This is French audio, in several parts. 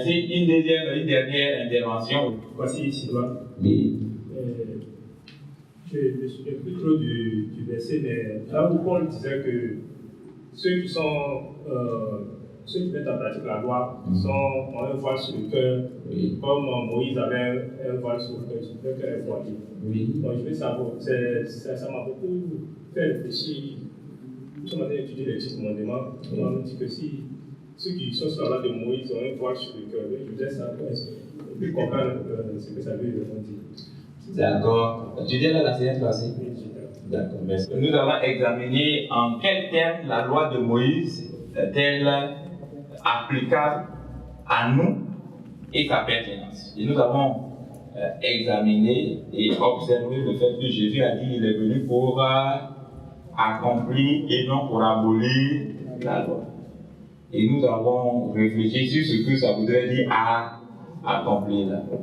C'est une dernière intervention. Voici Sidoine. Oui. Je ne me souviens plus trop du verset, mais là où Paul disait que ceux qui mettent en pratique la loi ont un voile sur le cœur, comme Moïse avait un voile sur le cœur, sur le cœur est voilé. Oui. Donc je veux savoir, ça m'a beaucoup fait réfléchir. Nous avons étudié les 10 commandements, on nous dit que si ceux qui sont sur la loi de Moïse ont un voile sur le cœur, je voudrais savoir, et puis comprendre ce que ça veut dire. D'accord. Tu dis là la séance passée? D'accord, merci. Nous avons examiné en quels termes la loi de Moïse est-elle applicable à nous et sa pertinence. Et nous avons examiné et observé le fait que Jésus a dit qu'il est venu pour accomplir et non pour abolir la loi. Et nous avons réfléchi sur ce que ça voudrait dire à accomplir la loi.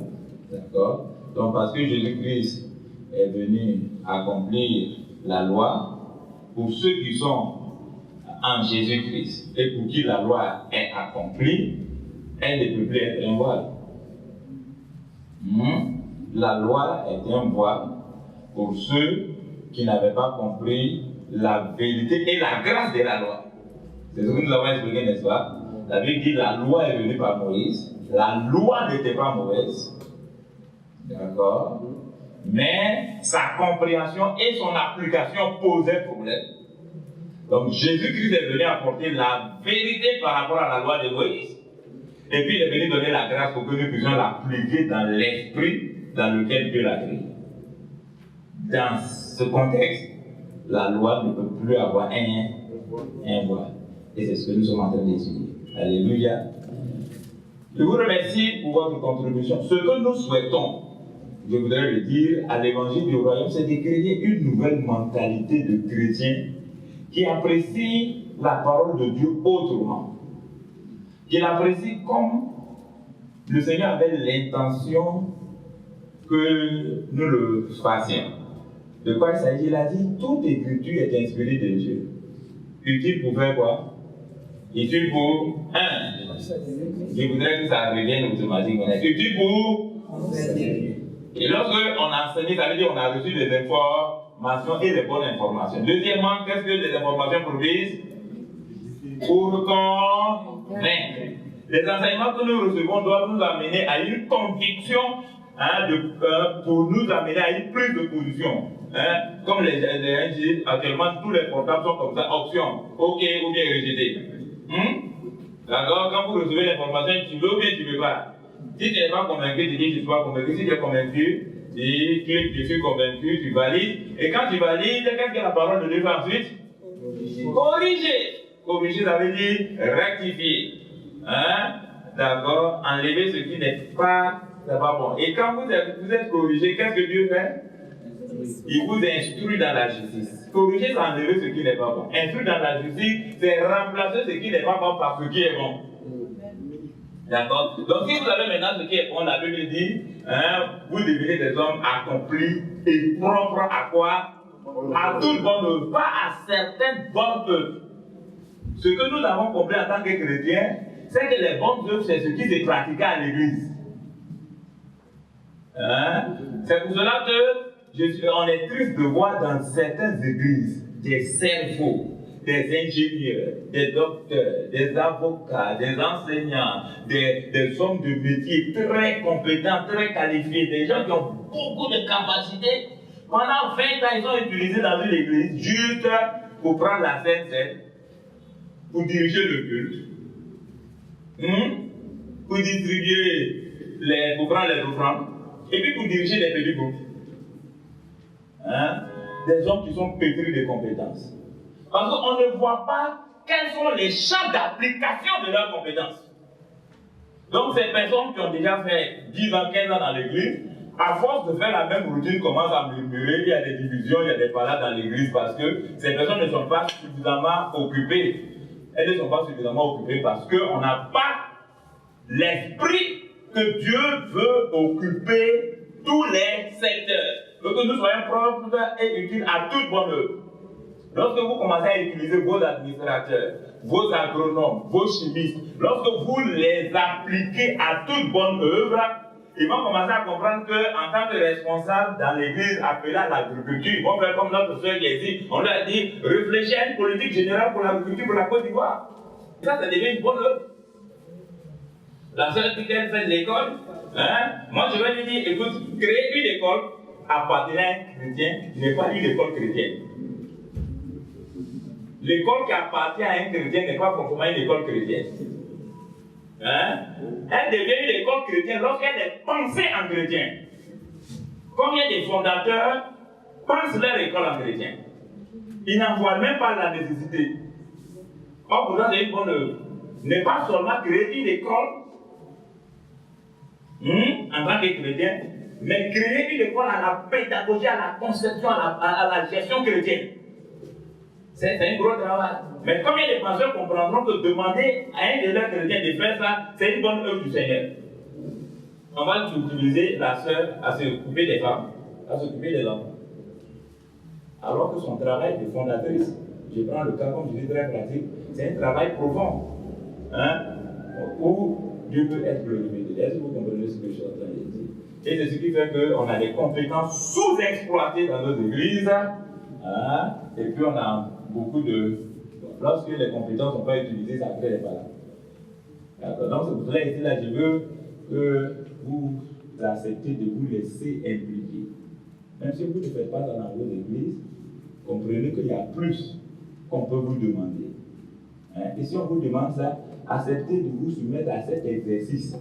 D'accord? Donc, parce que Jésus-Christ est venu accomplir la loi, pour ceux qui sont en Jésus-Christ et pour qui la loi est accomplie, elle ne peut plus être un voile. La loi est un voile pour ceux qui n'avaient pas compris la vérité et la grâce de la loi. C'est ce que nous avons expliqué, n'est-ce pas? La Bible dit que la loi est venue par Moïse. La loi n'était pas mauvaise. D'accord? Mais sa compréhension et son application posaient problème. Donc Jésus-Christ est venu apporter la vérité par rapport à la loi de Moïse. Et puis il est venu donner la grâce pour que nous puissions l'appliquer dans l'esprit dans lequel Dieu l'a créé. Dans ce contexte, la loi ne peut plus avoir un voile. Et c'est ce que nous sommes en train d'étudier. Alléluia. Je vous remercie pour votre contribution. Ce que nous souhaitons, je voudrais le dire, à l'évangile du royaume, c'est de créer une nouvelle mentalité de chrétiens qui apprécie la parole de Dieu autrement. Qui l'apprécie comme le Seigneur avait l'intention que nous le fassions. De quoi il s'agit? Il a dit, toute écriture est inspirée de Dieu. Utile pour faire quoi? Utile pour je voudrais que ça revienne automatiquement. Utile pour et lorsque on a enseigné, ça veut dire qu'on a reçu des informations et des bonnes informations. Deuxièmement, qu'est-ce que les informations produisent? Pour convaincre. Les enseignements que nous recevons doivent nous amener à une conviction, pour nous amener à une prise de position. Comme les gens disent actuellement, tous les portables sont comme ça, option, ok ou bien rejeté. D'accord? Quand vous recevez l'information, tu veux ou bien tu ne veux pas. Si tu n'es pas convaincu, tu dis je ne suis pas convaincu. Si tu es convaincu, tu cliques, je suis convaincu, tu valides. Et quand tu valides, qu'est-ce que la parole de Dieu fait ensuite? Corriger. Corriger, ça veut dire rectifier. D'accord? Enlever ce qui n'est pas bon. Et quand vous êtes corrigé, qu'est-ce que Dieu fait? Il vous instruit dans la justice. Corriger, c'est enlever ce qui n'est pas bon. Instruire dans la justice, c'est remplacer ce qui n'est pas bon par ce qui est bon. D'accord? Donc, si vous avez maintenant ce qui est bon, la Bible dit, vous devenez des hommes accomplis et propres à quoi? À toute bonne œuvre, pas à certaines bonnes œuvres. Ce que nous avons compris en tant que chrétiens, c'est que les bonnes œuvres, c'est ce qui se pratiquait à l'église. C'est pour cela que on est triste de voir dans certaines églises des cerveaux, des ingénieurs, des docteurs, des avocats, des enseignants, des hommes de métier très compétents, très qualifiés, des gens qui ont beaucoup de capacités. Pendant 20 ans, ils sont utilisés dans une église juste pour prendre la Sainte Seine, pour diriger le culte, pour distribuer, pour prendre les offrandes, et puis pour diriger les petits groupes. Des hommes qui sont pétris de compétences. Parce qu'on ne voit pas quels sont les champs d'application de leurs compétences. Donc ces personnes qui ont déjà fait 10 ans, 15 ans dans l'église, à force de faire la même routine, commencent à murmurer, il y a des divisions, il y a des palades dans l'église parce que ces personnes ne sont pas suffisamment occupées. Elles ne sont pas suffisamment occupées parce qu'on n'a pas l'esprit que Dieu veut occuper tous les secteurs. Que nous soyons propres et utiles à toute bonne œuvre. lorsque vous commencez à utiliser vos administrateurs, vos agronomes, vos chimistes, lorsque vous les appliquez à toute bonne œuvre, ils vont commencer à comprendre qu'en tant que responsable dans l'église appelée à l'agriculture, ils vont faire comme notre soeur qui est ici. On leur a dit, réfléchissez à une politique générale pour l'agriculture pour la Côte d'Ivoire. Ça devient une bonne œuvre. La soeur dit qu'elle fait de l'école. Moi, je vais lui dire, écoute, créer une école appartenant à un chrétien n'est pas une école chrétienne. L'école qui appartient à un chrétien n'est pas forcément une école chrétienne. Elle devient une école chrétienne lorsqu'elle est pensée en chrétien. Combien de fondateurs pensent leur école en chrétien? Ils n'en voient même pas la nécessité. Or, pourtant, c'est une bonne œuvre. Ne pas seulement créer une école en tant que chrétien, mais créer une école à la pédagogie, à la conception, à la gestion chrétienne. C'est un gros travail. Mais combien de pasteurs comprendront que demander à un de leurs chrétiens de faire ça, c'est une bonne œuvre du Seigneur? On va utiliser la sœur à s'occuper des femmes, à s'occuper des enfants. Alors que son travail de fondatrice, je prends le cas comme je dis très pratique, c'est un travail profond. Où Dieu peut être glorifié. Est-ce que vous comprenez ce que je suis en train de dire? Et c'est ce qui fait qu'on a des compétences sous-exploitées dans nos églises. Et puis on a beaucoup de... Lorsque les compétences ne sont pas utilisées, ça crée des balades. D'accord. Donc c'est pour cela ici, là, je veux que vous acceptez de vous laisser impliquer. Même si vous ne faites pas dans vos églises, comprenez qu'il y a plus qu'on peut vous demander. Et si on vous demande ça, acceptez de vous soumettre à cet exercice.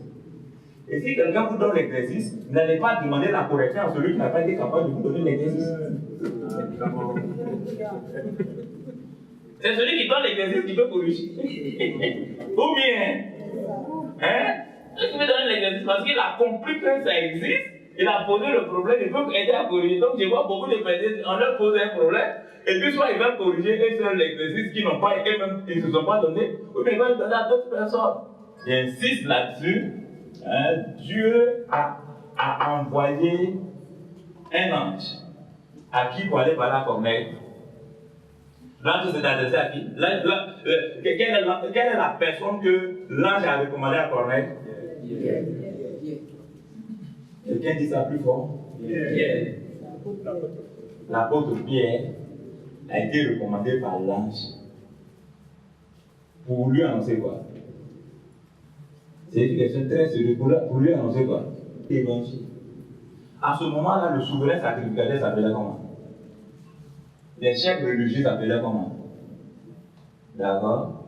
Et si quelqu'un vous donne l'exercice, n'allez pas demander la correction à celui qui n'a pas été capable de vous donner l'exercice. C'est celui qui donne l'exercice qui peut corriger. Ou bien, est-ce qu'il veut donner l'exercice parce qu'il a compris que ça existe, il a posé le problème, il peut aider à corriger. Donc je vois beaucoup de personnes, on leur pose un problème, et puis soit ils veulent corriger eux seuls l'exercice qu'ils n'ont pas, eux-mêmes, ils ne se sont pas donné, ou bien ils veulent donner à d'autres personnes. J'insiste là-dessus, Dieu a envoyé un ange à qui pour aller parler à Corneille. L'ange s'est adressé à qui? Quelle est la personne que l'ange a recommandé à Corneille? Quelqu'un dit ça plus fort? Pierre. L'apôtre Pierre a été recommandé par l'ange pour lui annoncer quoi? C'est une question très sérieuse. Pour lui annoncer quoi? L'évangile. À ce moment-là, le souverain sacrificateur s'appelait comment? Les chefs religieux s'appelaient comment? D'accord?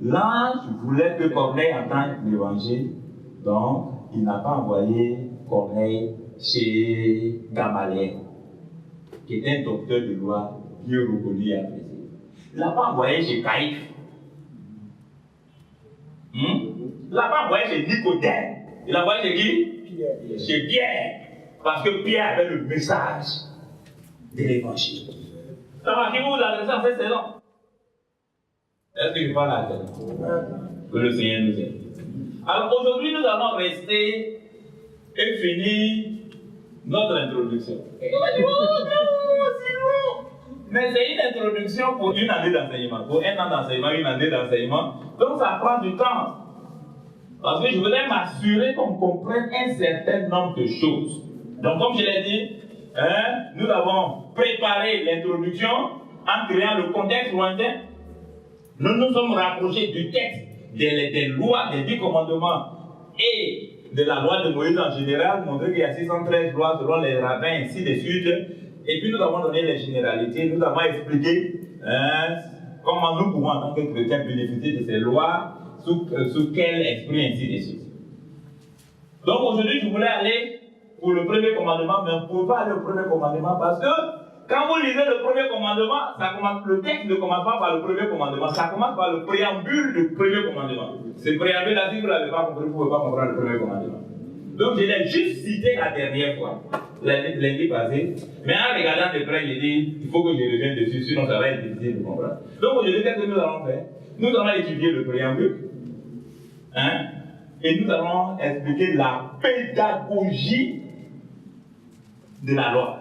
L'ange voulait que Corneille entende l'évangile, donc il n'a pas envoyé Corneille chez Gamaliel, qui était un docteur de loi bien reconnu et apprécié. Il n'a pas envoyé chez Caïphe. Il n'a pas envoyé chez Nicodème. Il l'a envoyé chez qui? Pierre. Chez Pierre. Parce que Pierre avait le message de l'évangile. Ça va, qui vous adressez en fait, c'est long. Est-ce que je parle à quelqu'un? Que le Seigneur nous aide. Alors aujourd'hui, nous allons rester et finir notre introduction. Mais c'est une introduction pour une année d'enseignement, pour un an d'enseignement, une année d'enseignement. Donc ça prend du temps. Parce que je voudrais m'assurer qu'on comprenne un certain nombre de choses. Donc comme je l'ai dit, nous avons préparé l'introduction en créant le contexte lointain. Nous nous sommes rapprochés du texte des lois, des 10 commandements et de la loi de Moïse en général, montrer qu'il y a 613 lois selon les rabbins, ainsi de suite. Et puis nous avons donné les généralités, nous avons expliqué comment nous pouvons en tant que chrétiens bénéficier de ces lois, sous quel esprit, ainsi de suite. Donc aujourd'hui, je voulais aller pour le premier commandement, mais on ne peut pas aller au premier commandement parce que quand vous lisez le premier commandement, le texte ne commence pas par le premier commandement, ça commence par le préambule du premier commandement. Ce préambule-là, si vous ne l'avez pas compris, vous ne pouvez pas comprendre le premier commandement. Donc je l'ai juste cité la dernière fois, lundi passé, mais en regardant de près, j'ai dit, il faut que je revienne dessus, sinon ça va être difficile de comprendre. Donc aujourd'hui, qu'est-ce que nous allons faire? Nous allons étudier le préambule, et nous allons expliquer la pédagogie de la loi.